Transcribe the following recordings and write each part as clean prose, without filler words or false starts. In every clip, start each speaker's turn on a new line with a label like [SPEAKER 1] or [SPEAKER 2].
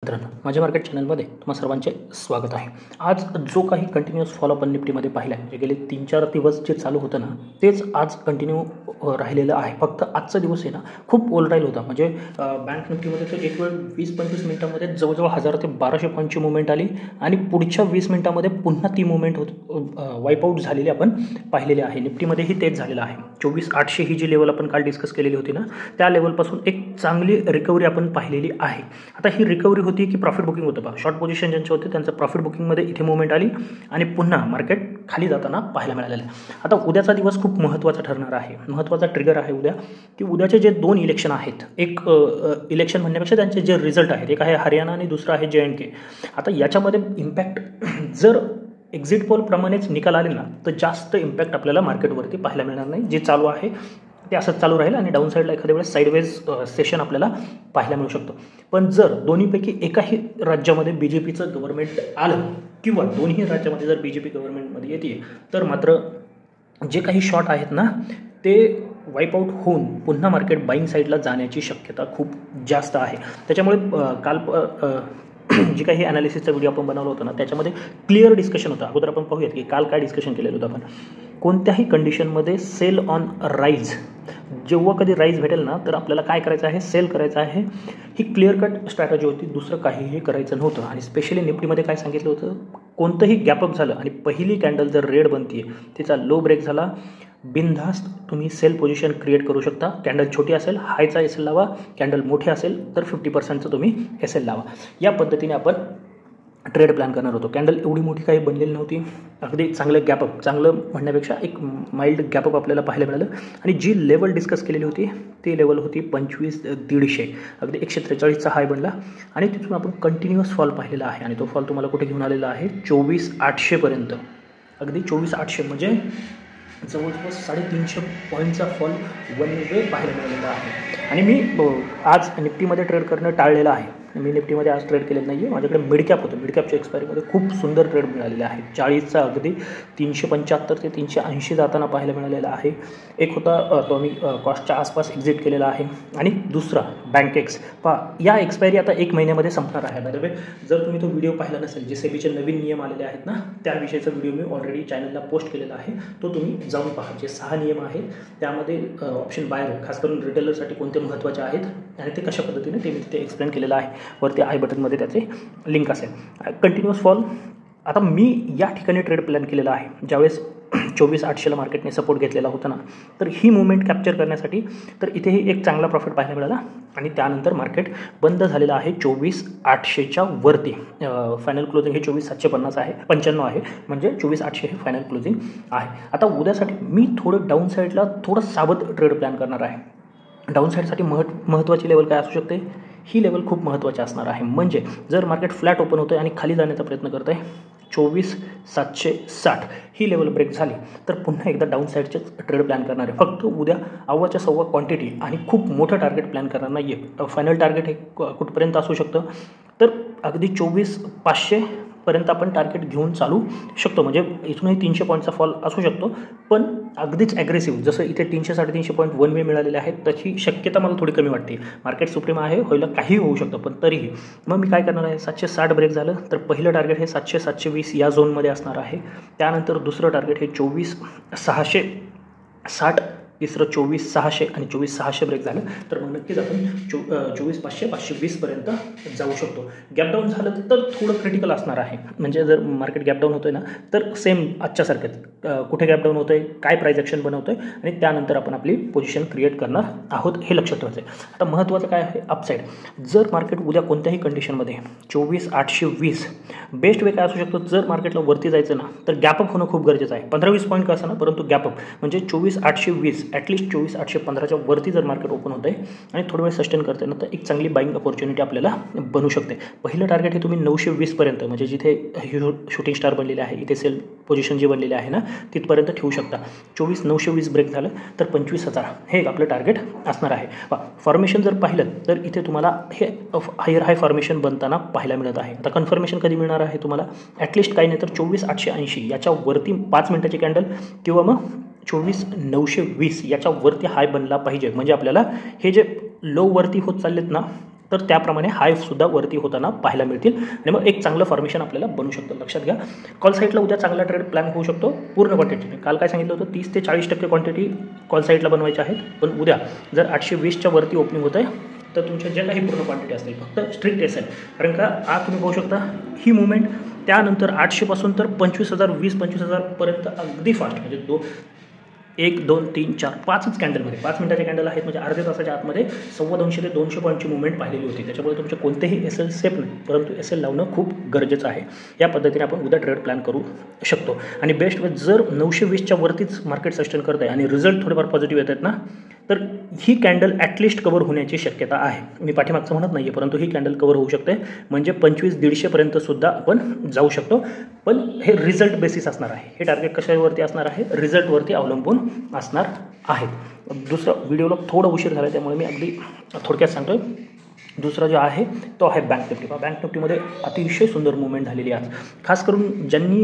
[SPEAKER 1] मित्रांनो, माझ्या मार्केट चॅनलमध्ये तुम्हा सर्वांचे स्वागत आहे. आज जो काही कंटिन्यूअस फॉलो आपण निफ्टीमध्ये पाहिला आहे, जे गेले 3-4 दिवस जे चालू होतं ना, तेच आज कंटिन्यू राहिलेलं आहे. फक्त आजचा दिवस आहे ना खूप वोलटाईल होता. म्हणजे बँक निफ्टीमध्ये तर एक वेळ 20-25 मिनिटांमध्ये जवळजवळ 1000 ते 1200 पॉईंटची मुवमेंट आली आणि पुढच्या 20 मिनिटांमध्ये पुन्हा ती मुवमेंट वाईपआउट झालेली आपण पाहिलेली आहे. निफ्टीमध्येही तेच झालेलं आहे. 24,800 ही जी लेवल आपण काल डिस्कस केलेली होती ना, त्या लेवलपासून एक चांगली रिकव्हरी आपण पाहिलेली आहे. आता ही रिकव्हरी होती की प्रॉफिट बुकिंग होतं पहा. शॉर्ट पोझिशन ज्यांचे होते त्यांचं प्रॉफिट बुकिंगमध्ये इथे मुवमेंट आली आणि पुन्हा मार्केट खाली जाताना पाहायला मिळालेलं आहे. आता उद्याचा दिवस खूप महत्त्वाचा ठरणार आहे. महत्त्वाचा ट्रिगर आहे उद्या, की उद्याचे जे 2 इलेक्शन आहेत, एक इलेक्शन म्हणण्यापेक्षा त्यांचे जे रिझल्ट आहेत, एक आहे हरियाणा आणि दुसरं आहे JNK. आता याच्यामध्ये इम्पॅक्ट जर एक्झिट पोलप्रमाणेच निकाल आले ना, तर जास्त इम्पॅक्ट आपल्याला मार्केटवरती पाहायला मिळणार नाही. जे चालू आहे ते असंच चालू राहील आणि डाऊन साईडला एखाद्या वेळेस साईडवेज सेशन आपल्याला पाहायला मिळू शकतो. पण जर दोन्हीपैकी एकाही राज्यामध्ये BJPचं गव्हर्नमेंट आलं किंवा दोन्ही राज्यामध्ये जर BJP गव्हर्नमेंटमध्ये येते, तर मात्र जे काही शॉर्ट आहेत ना, ते वाईपआउट होऊन पुन्हा मार्केट बाईंग साईडला जाण्याची शक्यता खूप जास्त आहे. त्याच्यामुळे काल जी काही ॲनालिसिसचा व्हिडिओ आपण बनवला होता ना, त्याच्यामध्ये क्लिअर डिस्कशन होतं. अगोदर आपण पाहूयात की काल काय डिस्कशन केलेलं होतं आपण. कोणत्याही कंडिशनमध्ये सेल ऑन राईज, जेव्हा कधी राईज भेटेल ना, तर आपल्याला काय करायचं आहे, सेल करायचं आहे. ही क्लिअर कट स्ट्रॅटेजी होती, दुसरं काहीही करायचं नव्हतं. आणि स्पेशली निफ्टीमध्ये काय सांगितलं होतं, कोणतंही गॅपअप झालं आणि पहिली कॅन्डल जर रेड बनते, तिचा लो ब्रेक झाला, बिनधास्त तुम्ही सेल पोझिशन क्रिएट करू शकता. कॅन्डल छोटी असेल हायचा SL लावा, कॅन्डल मोठी असेल तर 50%चं तुम्ही SL लावा. या पद्धतीने आपण ट्रेड प्लॅन करणार होतो. कॅन्डल एवढी मोठी काही बनलेली नव्हती, अगदी चांगलं गॅपअप, चांगलं म्हणण्यापेक्षा एक माइल्ड गॅपअप आपल्याला पाहायला मिळालं. आणि जी लेवल डिस्कस केलेली होती ती लेवल होती 25,150, अगदी 143चा हाय बनला आणि तिथून आपण कंटिन्युअस फॉल पाहिलेला आहे. आणि तो फॉल तुम्हाला कुठे घेऊन आलेला आहे, 24,800पर्यंत. अगदी 24,800 म्हणजे जवळजवळ 350 पॉईंटचा फॉल वन वे पाहायला मिळालेला आहे. आणि मी आज निफ्टीमध्ये ट्रेड करणं टाळलेलं आहे. मी निफ्टीमध्ये आज ट्रेड केलेलं नाही आहे. माझ्याकडे मिडकॅप होतं. मिडकॅपच्या एक्सपायरीमध्ये खूप सुंदर ट्रेड मिळालेले आहे. 40चा अगदी 375 ते 380 जाताना पाहायला मिळालेला आहे. एक होता तो मी कॉस्टच्या आसपास एक्झिट केलेला आहे. आणि दुसरा बँकेक्स या एक्सपायरी आता 1 महिन्यामध्ये संपणार आहे. बाय द वे, जर तुम्ही तो व्हिडिओ पाहिला नसेल, जे सेबीचे नवीन नियम आलेले आहेत ना, त्याविषयीचा व्हिडिओ मी ऑलरेडी चॅनलला पोस्ट केलेला आहे. तो तुम्ही जाऊन पहा. जे 6 नियम आहेत त्यामध्ये ऑप्शन बायर, खास करून रिटेलरसाठी कोणते महत्त्वाचे आहेत आणि ते कशा पद्धतीने ते मी तिथे एक्सप्लेन केलेलं आहे. वरती आय बटनमध्ये त्याचे लिंक असेल. Continuous fall. आता मी या ठिकाणी ट्रेड प्लॅन केलेला आहे. ज्यावेळेस 24,800ला मार्केटने सपोर्ट घेतलेला होता ना, तर ही मुवमेंट कॅप्चर करण्यासाठी तर इथेही एक चांगला प्रॉफिट पाहायला मिळाला. आणि त्यानंतर मार्केट बंद झालेलं आहे 24,800च्या वरती. फायनल क्लोजिंग हे 24,750 आहे, 95 आहे, म्हणजे 24,800 हे फायनल क्लोजिंग आहे. आता उद्यासाठी मी थोडं डाऊन साईडला थोडं सावध ट्रेड प्लॅन करणार आहे. डाऊन साईडसाठी महत्त्वाची लेवल काय असू शकते, ही लेवल खूप महत्त्वाची असणार आहे. म्हणजे जर मार्केट फ्लॅट ओपन होतं आहे आणि खाली जाण्याचा प्रयत्न करत आहे, 24,760 ही लेवल ब्रेक झाली तर पुन्हा एकदा डाऊन साईडचेच ट्रेड प्लॅन करणार आहे. फक्त उद्या अव्वाच्या सव्वा क्वांटिटी आणि खूप मोठं टार्गेट प्लॅन करणार नाही आहे. फायनल टार्गेट हे कुठपर्यंत असू शकतं, तर अगदी 24,500 पर्यंत आपण टार्गेट घेऊन चालू शकतो. म्हणजे इथूनही 300 पॉईंटचा फॉल असू शकतो, पण अगदीच ॲग्रेसिव्ह जसं इथे 300-350 पॉईंट वन वे मिळालेले आहेत, त्याची शक्यता मला थोडी कमी वाटते. मार्केट सुप्रीम आहे, व्हायला काही होऊ शकतं, पण तरीही मग मी काय करणार आहे, 760 ब्रेक झालं तर पहिलं टार्गेट हे 700-720 या झोनमध्ये असणार आहे. त्यानंतर दुसरं टार्गेट हे 24,660, तिसरं 24,600 आणि 24,600 ब्रेक झालं तर मग नक्कीच आपण 24,500-520पर्यंत जाऊ शकतो. गॅपडाऊन झालं तर थोडं क्रिटिकल असणार आहे. म्हणजे जर मार्केट गॅपडाऊन होतं आहे ना, तर सेम आजच्यासारखंच कुठे गॅपडाऊन होतं आहे, काय प्राईस ॲक्शन बनवतो आहे आणि त्यानंतर आपण आपली पोझिशन क्रिएट करणार आहोत, हे लक्षात ठेवायचं आहे. आता महत्त्वाचं काय आहे, अपसाईड. जर मार्केट उद्या कोणत्याही कंडिशनमध्ये 24,820 बेस्ट वे काय असू शकतो, जर मार्केटला वरती जायचं ना, तर गॅपअप होणं खूप गरजेचं आहे. 15-20 पॉईंट का असं ना, परंतु गॅपअप म्हणजे 24,820 ॲटलिस्ट 24,815च्या वरती जर मार्केट ओपन होतं आहे आणि थोडं वेळ सस्टेन करते ना, तर एक चांगली बाईंग अपॉर्च्युनिटी आपल्याला बनू शकते. पहिलं टार्गेट हे तुम्ही 920पर्यंत, म्हणजे जिथे शूटिंग स्टार बनलेली आहे, इथे सेल पोझिशन जी बनलेली आहे ना, तिथपर्यंत ठेवू शकता. 24,920 ब्रेक झालं तर 25,000 हे आपलं टार्गेट असणार आहे. फॉर्मेशन जर पाहिलं तर इथे तुम्हाला हे हायर हाय फॉर्मेशन बनताना पाहायला मिळत आहे. आता कन्फर्मेशन कधी मिळणार आहे तुम्हाला, ॲटलिस्ट काही नाही तर 24,880 याच्यावरती 5 मिनिटाची कॅन्डल किंवा मग 24,920 याच्यावरती हाय बनला पाहिजे. म्हणजे आपल्याला हे जे लो वरती होत चाललेत ना, तर त्याप्रमाणे हायसुद्धा वरती होताना पाहायला मिळतील आणि मग एक चांगलं फॉर्मेशन आपल्याला बनू शकतं. लक्षात घ्या, कॉल साईडला उद्या चांगला ट्रेड प्लॅन होऊ शकतो पूर्ण क्वांटिटीने. काल काय सांगितलं होतं, 30 ते 40% क्वांटिटी कॉल साईडला बनवायची आहेत, पण उद्या जर 820च्या वरती ओपनिंग होत आहे तर तुमच्या ज्या काही पूर्ण क्वांटिटी असतील फक्त स्ट्रिक्ट एस आहे. कारण का आज तुम्ही पाहू शकता ही मुवमेंट त्यानंतर 800 पासून तर 25,000 20-25,000 पर्यंत अगदी फास्ट, म्हणजे 1 2 3 4 5च कॅन्डलमध्ये 5 मिनिटाचे कॅन्डल आहेत, म्हणजे अर्ध्या तासाच्या आतमध्ये 250 ते 200 पॉईंटची मुवमेंट पाहिलेली होती. त्याच्यामुळे तुमचे कोणतेही एस एल सेफ नाही, परंतु एस एल लावणं खूप गरजेचं आहे. या पद्धतीने आपण उद्या ट्रेड प्लॅन करू शकतो. आणि बेस्ट वे, जर 920च्या वरतीच मार्केट सस्टेन करत आहे आणि रिझल्ट थोडेफार पॉझिटिव्ह येत आहेत ना, तर ही कॅन्डल ॲटलिस्ट कवर होण्याची शक्यता आहे. मी पाठीमागचं म्हणत नाही आहे, परंतु ही कॅन्डल कवर होऊ शकते, म्हणजे 2500-150 सुद्धा आपण जाऊ शकतो. पण हे रिझल्ट बेसिस असणार आहे. हे टार्गेट कशावरती असणार आहे, रिझल्टवरती अवलंबून असणार आहे. दुसरं, व्हिडिओला थोडा उशीर झाला त्यामुळे मी अगदी थोडक्यात सांगतो आहे. दुसरा जो आहे तो आहे बँक निफ्टी. बँक निफ्टीमध्ये अतिशय सुंदर मुवमेंट झालेली आहे. खास करून ज्यांनी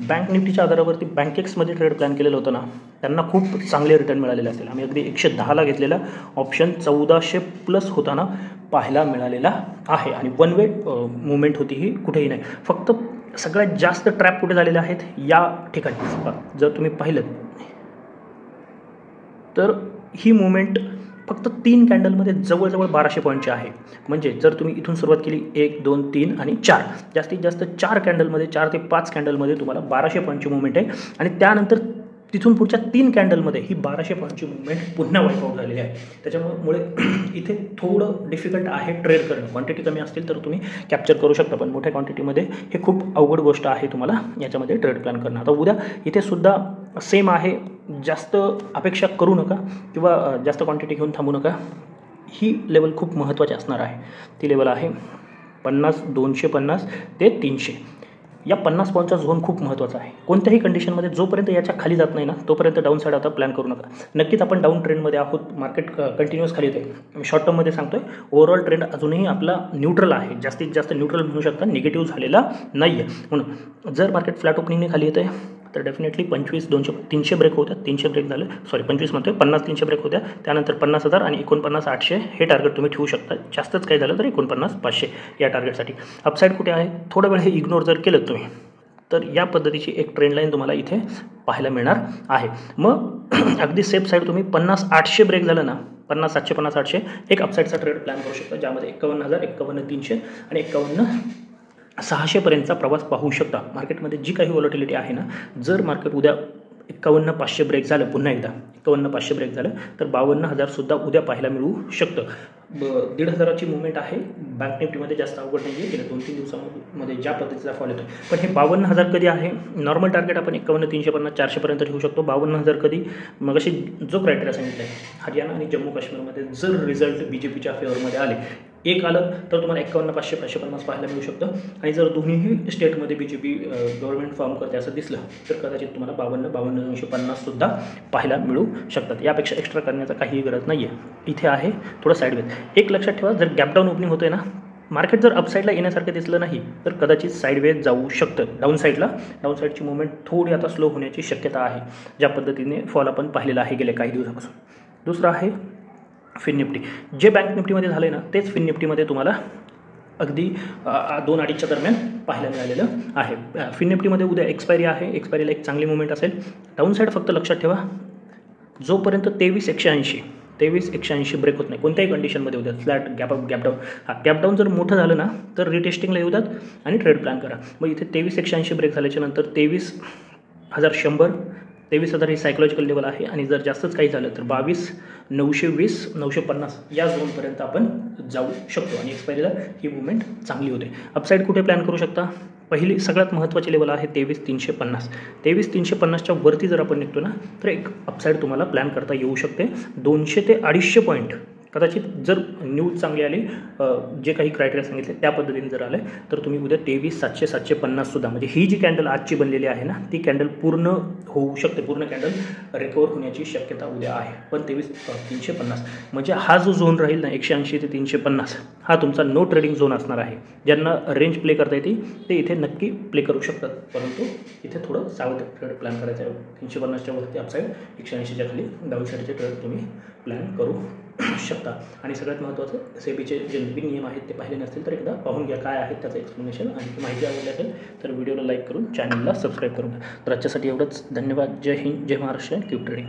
[SPEAKER 1] बँक निफ्टीच्या आधारावरती बँकेक्समध्ये ट्रेड प्लॅन केलेलं होतं ना, त्यांना खूप चांगले रिटर्न मिळालेले असेल. आम्ही अगदी 110ला घेतलेला ऑप्शन 1400+ होताना पाहायला मिळालेला आहे. आणि वन वे मुवमेंट होती, ही कुठेही नाही. फक्त सगळ्यात जास्त ट्रॅप कुठे झालेले आहेत या ठिकाणी. जर तुम्ही पाहिलं तर ही मुवमेंट फक्त 3 कॅन्डलमध्ये जवळजवळ 1200 पॉईंटची आहे. म्हणजे जर तुम्ही इथून सुरुवात केली 1 2 3 आणि 4, जास्तीत जास्त 4 कॅन्डलमध्ये, 4 ते 5 कॅन्डलमध्ये तुम्हाला 1200 पॉईंटची मुवमेंट आहे. आणि त्यानंतर तिथून पुढच्या 3 कॅन्डलमध्ये ही 1200 पॉईंटची मुवमेंट पुन्हा वाईपआउट झालेली आहे. त्याच्यामुळे इथे थोडं डिफिकल्ट आहे ट्रेड करणं. क्वांटिटी कमी असतील तर तुम्ही कॅप्चर करू शकता, पण मोठ्या क्वांटिटीमध्ये हे खूप अवघड गोष्ट आहे तुम्हाला याच्यामध्ये ट्रेड प्लॅन करणं. आता उद्या इथे सुद्धा सेम आहे. जास्त अपेक्षा करू नका किंवा जास्त क्वांटिटी घेऊन थांबू नका. ही लेवल खूप महत्त्वाची असणार आहे. ती लेवल आहे 50 250 ते 300. या 50 पॉईंटचा झोन खूप महत्त्वाचा आहे. कोणत्याही कंडिशनमध्ये जोपर्यंत याच्या खाली जात नाही ना, तोपर्यंत डाऊन साईड आता प्लॅन करू नका. नक्कीच आपण डाऊन ट्रेंडमध्ये आहोत, मार्केट कंटिन्युअस खाली येते. मी शॉर्ट टर्ममध्ये सांगतोय, ओव्हरऑल ट्रेंड अजूनही आपला न्यूट्रल आहे. जास्तीत जास्त न्यूट्रल म्हणू शकता, निगेटिव्ह झालेला नाही आहे. म्हणून जर मार्केट फ्लॅट ओपनिंगने खाली येते तर डेफिनेटली 25 300 ब्रेक होत्या. 300 ब्रेक झाले, 25 म्हणतोय, 50-300 ब्रेक होत्या. त्यानंतर 50,000 आणि 49,800 हे टार्गेट तुम्ही ठेवू शकता. जास्तच काही झालं तर 49,500 या टार्गेटसाठी. अपसाईड कुठे आहे, थोडा वेळ हे इग्नोर जर केलं तुम्ही, तर या पद्धतीची एक ट्रेंड लाईन तुम्हाला इथे पाहायला मिळणार आहे. मग अगदी सेफ साईड तुम्ही 50,800 ब्रेक झालं ना, 50,700 50,800 एक अपसाईडचा ट्रेड प्लॅन करू शकता, ज्यामध्ये 51,000 51,300 आणि 51,600 पर्यंतचा प्रवास पाहू शकता. मार्केटमध्ये जी काही व्हॉलॅटिलिटी आहे ना, जर मार्केट उद्या 51,500 ब्रेक झालं, पुन्हा एकदा 51,500 ब्रेक झालं तर 52,000 सुद्धा उद्या पाहायला मिळू शकतं. 1,500ची मुवमेंट आहे बँक निफ्टीमध्ये. जास्त अवघड नाही आहे, गेल्या 2-3 दिवसामध्ये ज्या पद्धतीचा फॉल येतो. पण हे 52,000 कधी आहे, नॉर्मल टार्गेट आपण 51,350-400 पर्यंत ठेवू शकतो. 52,000 कधी, मग अशी जो क्रायटेरिया सांगितला आहे, हरियाणा आणि जम्मू काश्मीरमध्ये जर रिझल्ट BJPच्या फेवरमध्ये आले, एक आलं तर तुम्हाला 51,500 550 पाहायला मिळू शकतं. आणि जर दोन्हीही स्टेटमध्ये BJP गव्हर्नमेंट फॉर्म करते असं दिसलं तर कदाचित तुम्हाला 52,250 सुद्धा पाहायला मिळू शकतात. यापेक्षा एक्स्ट्रा करण्याचा काहीही गरज नाही आहे. इथे आहे थोडं साईडवेज. एक लक्षात ठेवा, जर गॅपडाऊन ओपनिंग होतोय ना, मार्केट जर अपसाईडला येण्यासारखं दिसलं नाही तर कदाचित साईडवेज जाऊ शकतं. डाऊन साईडची मुवमेंट थोडी आता स्लो होण्याची शक्यता आहे, ज्या पद्धतीने फॉल आपण पाहिलेला आहे गेल्या काही दिवसापासून. दुसरं आहे फिन निफ्टी. जे बँक निफ्टीमध्ये झालं ना, तेच फिन निफ्टीमध्ये तुम्हाला अगदी 2-2.5च्या दरम्यान पाहायला मिळालेलं आहे. फिन निफ्टीमध्ये उद्या एक्सपायरी आहे. एक्सपायरीला एक चांगली मुवमेंट असेल. डाऊन साईड फक्त लक्षात ठेवा, जोपर्यंत 23,180 ब्रेक होत नाही कोणत्याही कंडिशनमध्ये उद्या फ्लॅट गॅपडाऊन जर मोठं झालं ना तर रिटेस्टिंगला येऊ द्यात आणि ट्रेड प्लॅन करा. मग इथे 23,180 ब्रेक झाल्याच्या नंतर 23,100 23,000 ही सायकोलॉजिकल लेवल आहे. आणि जर जास्तच काही झालं तर 22,920 950 या झोनपर्यंत आपण जाऊ शकतो. आणि एक्सपायरीला ही मुवमेंट चांगली होते. अपसाईड कुठे प्लॅन करू शकता, पहिली सगळ्यात महत्त्वाची लेवल आहे 23,350. 23,350च्या वरती जर आपण निघतो ना तर एक अपसाईड तुम्हाला प्लॅन करता येऊ शकते. 200 ते 250 पॉईंट कदाचित जर न्यूज चांगली आली, जे काही क्रायटेरिया सांगितले त्या पद्धतीने जर आले तर तुम्ही उद्या 23,700 750 सुद्धा, म्हणजे ही जी कॅन्डल आजची बनलेली आहे ना, ती कॅन्डल पूर्ण होऊ शकते. पूर्ण कॅन्डल रिकवर होण्याची शक्यता उद्या आहे. पण 23,350 म्हणजे हा जो झोन राहील ना 180 ते 350, हा तुमचा नो ट्रेडिंग झोन असणार आहे. ज्यांना रेंज प्ले करता येते ते इथे नक्की प्ले करू शकतात, परंतु इथे थोडं सावध ट्रेड प्लॅन करायचं आहे. 350च्या वरती अपसाईड, 180च्या खाली डाऊन साईडचे ट्रेड तुम्ही प्लॅन करू शकता. आणि सगळ्यात महत्त्वाचं सेबीचे जे नवीन नियम आहेत ते पाहिले नसतील तर एकदा पाहून घ्या काय आहेत त्याचं एक्सप्लेनेशन. आणि ती माहिती आवडली असेल तर व्हिडिओला लाईक करून चॅनलला सबस्क्राईब करून घ्या. तर आजच्यासाठी एवढंच. धन्यवाद. जय हिंद, जय महाराष्ट्र, कीप ट्रेडिंग.